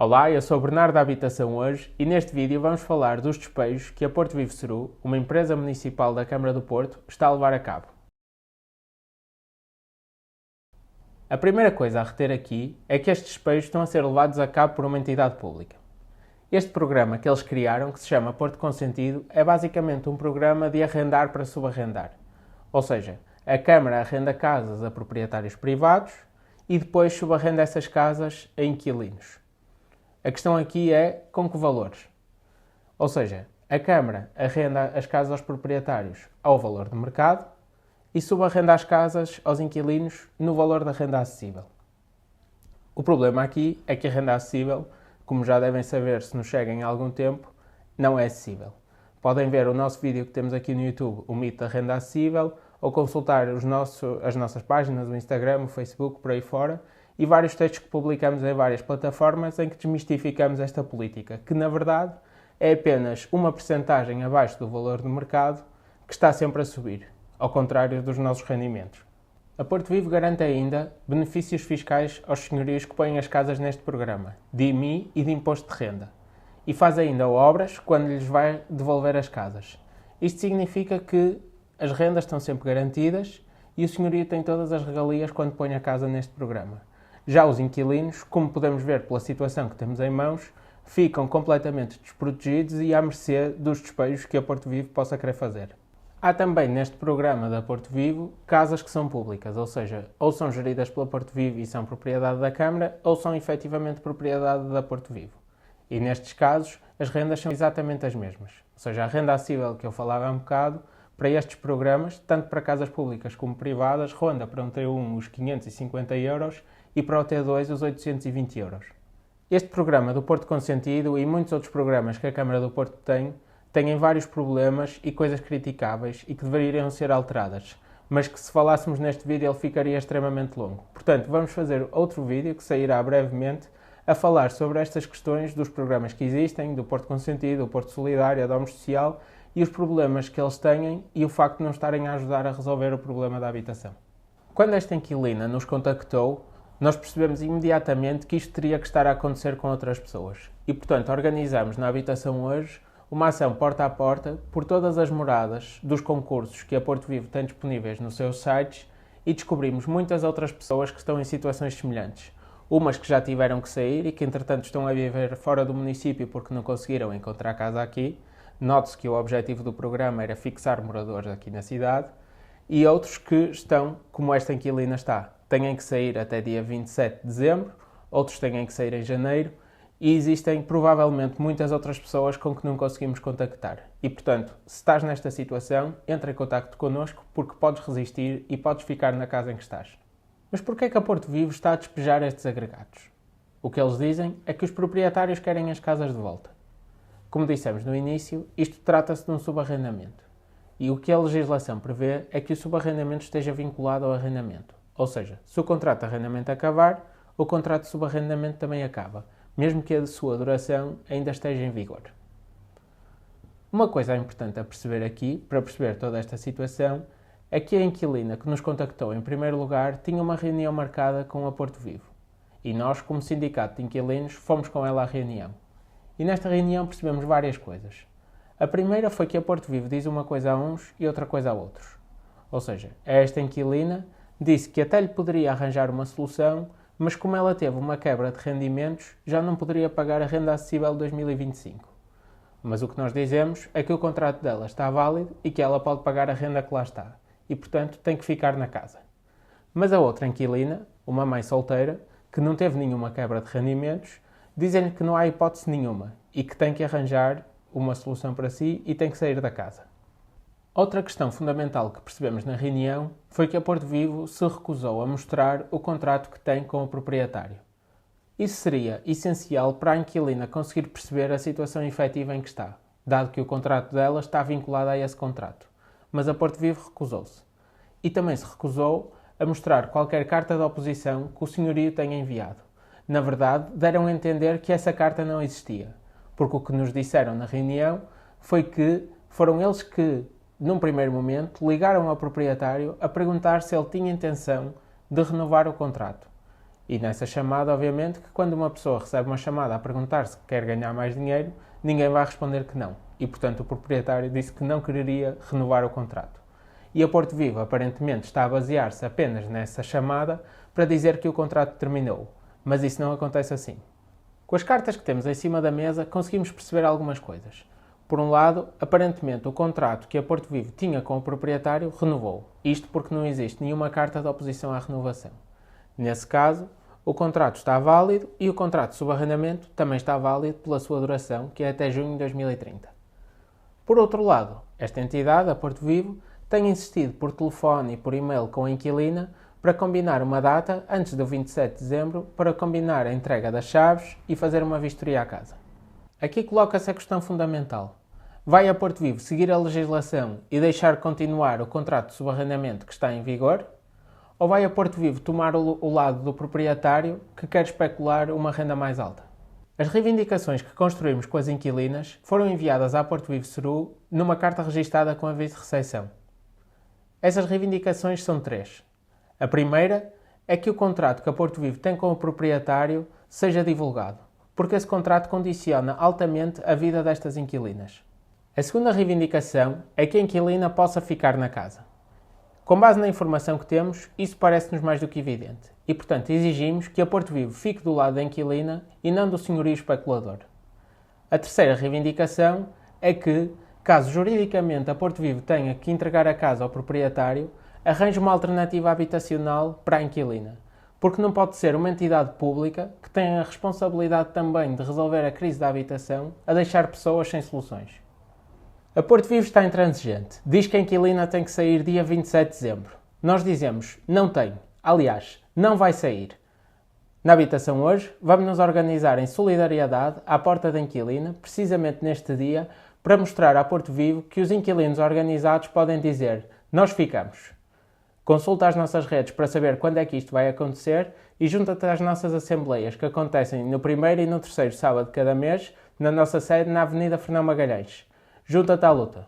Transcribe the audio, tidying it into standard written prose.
Olá, eu sou o Bernardo da Habitação hoje e neste vídeo vamos falar dos despejos que a Porto Vivo Ceru, uma empresa municipal da Câmara do Porto, está a levar a cabo. A primeira coisa a reter aqui é que estes despejos estão a ser levados a cabo por uma entidade pública. Este programa que eles criaram, que se chama Porto Consentido, é basicamente um programa de arrendar para subarrendar. Ou seja, a Câmara arrenda casas a proprietários privados e depois subarrenda essas casas a inquilinos. A questão aqui é com que valores? Ou seja, a Câmara arrenda as casas aos proprietários ao valor de mercado e subarrenda as casas aos inquilinos no valor da renda acessível. O problema aqui é que a renda acessível, como já devem saber se nos seguem há algum tempo, não é acessível. Podem ver o nosso vídeo que temos aqui no YouTube, o mito da renda acessível, ou consultar as nossas páginas, o Instagram, o Facebook, por aí fora, e vários textos que publicamos em várias plataformas em que desmistificamos esta política, que na verdade é apenas uma percentagem abaixo do valor de mercado que está sempre a subir, ao contrário dos nossos rendimentos. A Porto Vivo garante ainda benefícios fiscais aos senhorios que põem as casas neste programa, de IMI e de imposto de renda, e faz ainda obras quando lhes vai devolver as casas. Isto significa que as rendas estão sempre garantidas e o senhorio tem todas as regalias quando põe a casa neste programa. Já os inquilinos, como podemos ver pela situação que temos em mãos, ficam completamente desprotegidos e à mercê dos despejos que a Porto Vivo possa querer fazer. Há também neste programa da Porto Vivo casas que são públicas, ou seja, ou são geridas pela Porto Vivo e são propriedade da Câmara, ou são efetivamente propriedade da Porto Vivo. E nestes casos, as rendas são exatamente as mesmas. Ou seja, a renda acessível que eu falava há um bocado, para estes programas, tanto para casas públicas como privadas, ronda para um T1 os 550 euros e para o T2 os 820 euros. Este programa do Porto Consentido e muitos outros programas que a Câmara do Porto têm vários problemas e coisas criticáveis e que deveriam ser alteradas, mas que se falássemos neste vídeo ele ficaria extremamente longo. Portanto, vamos fazer outro vídeo que sairá brevemente a falar sobre estas questões dos programas que existem, do Porto Consentido, do Porto Solidário, a Domus Social e os problemas que eles têm e o facto de não estarem a ajudar a resolver o problema da habitação. Quando esta inquilina nos contactou, nós percebemos imediatamente que isto teria que estar a acontecer com outras pessoas. E, portanto, organizamos na Habitação Hoje uma ação porta a porta por todas as moradas dos concursos que a Porto Vivo tem disponíveis nos seus sites e descobrimos muitas outras pessoas que estão em situações semelhantes. Umas que já tiveram que sair e que, entretanto, estão a viver fora do município porque não conseguiram encontrar casa aqui. Note-se que o objetivo do programa era fixar moradores aqui na cidade. E outros que estão, como esta inquilina está, têm que sair até dia 27 de dezembro, outros têm que sair em janeiro e existem provavelmente muitas outras pessoas com que não conseguimos contactar. E, portanto, se estás nesta situação, entra em contacto connosco porque podes resistir e podes ficar na casa em que estás. Mas porquê é que a Porto Vivo está a despejar estes agregados? O que eles dizem é que os proprietários querem as casas de volta. Como dissemos no início, isto trata-se de um subarrendamento. E o que a legislação prevê é que o subarrendamento esteja vinculado ao arrendamento. Ou seja, se o contrato de arrendamento acabar, o contrato de subarrendamento também acaba, mesmo que a sua duração ainda esteja em vigor. Uma coisa importante a perceber aqui, para perceber toda esta situação, é que a inquilina que nos contactou em primeiro lugar tinha uma reunião marcada com a Porto Vivo. E nós, como sindicato de inquilinos, fomos com ela à reunião. E nesta reunião percebemos várias coisas. A primeira foi que a Porto Vivo diz uma coisa a uns e outra coisa a outros. Ou seja, esta inquilina disse que até lhe poderia arranjar uma solução, mas como ela teve uma quebra de rendimentos, já não poderia pagar a renda acessível de 2025. Mas o que nós dizemos é que o contrato dela está válido e que ela pode pagar a renda que lá está. E, portanto, tem que ficar na casa. Mas a outra inquilina, uma mãe solteira, que não teve nenhuma quebra de rendimentos, dizem-lhe que não há hipótese nenhuma e que tem que arranjar uma solução para si e tem que sair da casa. Outra questão fundamental que percebemos na reunião foi que a Porto Vivo se recusou a mostrar o contrato que tem com o proprietário. Isso seria essencial para a inquilina conseguir perceber a situação efetiva em que está, dado que o contrato dela está vinculado a esse contrato. Mas a Porto Vivo recusou-se. E também se recusou a mostrar qualquer carta de oposição que o senhorio tenha enviado. Na verdade, deram a entender que essa carta não existia, porque o que nos disseram na reunião foi que foram eles que, num primeiro momento, ligaram ao proprietário a perguntar se ele tinha intenção de renovar o contrato. E nessa chamada, obviamente, que quando uma pessoa recebe uma chamada a perguntar se quer ganhar mais dinheiro, ninguém vai responder que não. E, portanto, o proprietário disse que não quereria renovar o contrato. E a Porto Vivo, aparentemente, está a basear-se apenas nessa chamada para dizer que o contrato terminou. Mas isso não acontece assim. Com as cartas que temos em cima da mesa, conseguimos perceber algumas coisas. Por um lado, aparentemente, o contrato que a Porto Vivo tinha com o proprietário renovou. Isto porque não existe nenhuma carta de oposição à renovação. Nesse caso, o contrato está válido e o contrato de subarrendamento também está válido pela sua duração, que é até junho de 2030. Por outro lado, esta entidade, a Porto Vivo, tem insistido por telefone e por e-mail com a inquilina para combinar uma data antes do 27 de dezembro para combinar a entrega das chaves e fazer uma vistoria à casa. Aqui coloca-se a questão fundamental. Vai a Porto Vivo seguir a legislação e deixar continuar o contrato de subarrendamento que está em vigor? Ou vai a Porto Vivo tomar o lado do proprietário que quer especular uma renda mais alta? As reivindicações que construímos com as inquilinas foram enviadas à Porto Vivo Ceru numa carta registada com aviso de recepção. Essas reivindicações são 3. A primeira é que o contrato que a Porto Vivo tem com o proprietário seja divulgado, porque esse contrato condiciona altamente a vida destas inquilinas. A segunda reivindicação é que a inquilina possa ficar na casa. Com base na informação que temos, isso parece-nos mais do que evidente e, portanto, exigimos que a Porto Vivo fique do lado da inquilina e não do senhorio especulador. A terceira reivindicação é que, caso juridicamente a Porto Vivo tenha que entregar a casa ao proprietário, arranje uma alternativa habitacional para a inquilina, porque não pode ser uma entidade pública que tenha a responsabilidade também de resolver a crise da habitação a deixar pessoas sem soluções. A Porto Vivo está intransigente. Diz que a inquilina tem que sair dia 27 de dezembro. Nós dizemos, não tem. Aliás, não vai sair. Na habitação hoje, vamos nos organizar em solidariedade à porta da inquilina, precisamente neste dia, para mostrar à Porto Vivo que os inquilinos organizados podem dizer, nós ficamos. Consulta as nossas redes para saber quando é que isto vai acontecer e junta-te às nossas assembleias que acontecem no primeiro e no terceiro sábado de cada mês, na nossa sede na Avenida Fernão Magalhães. Junta-te à luta.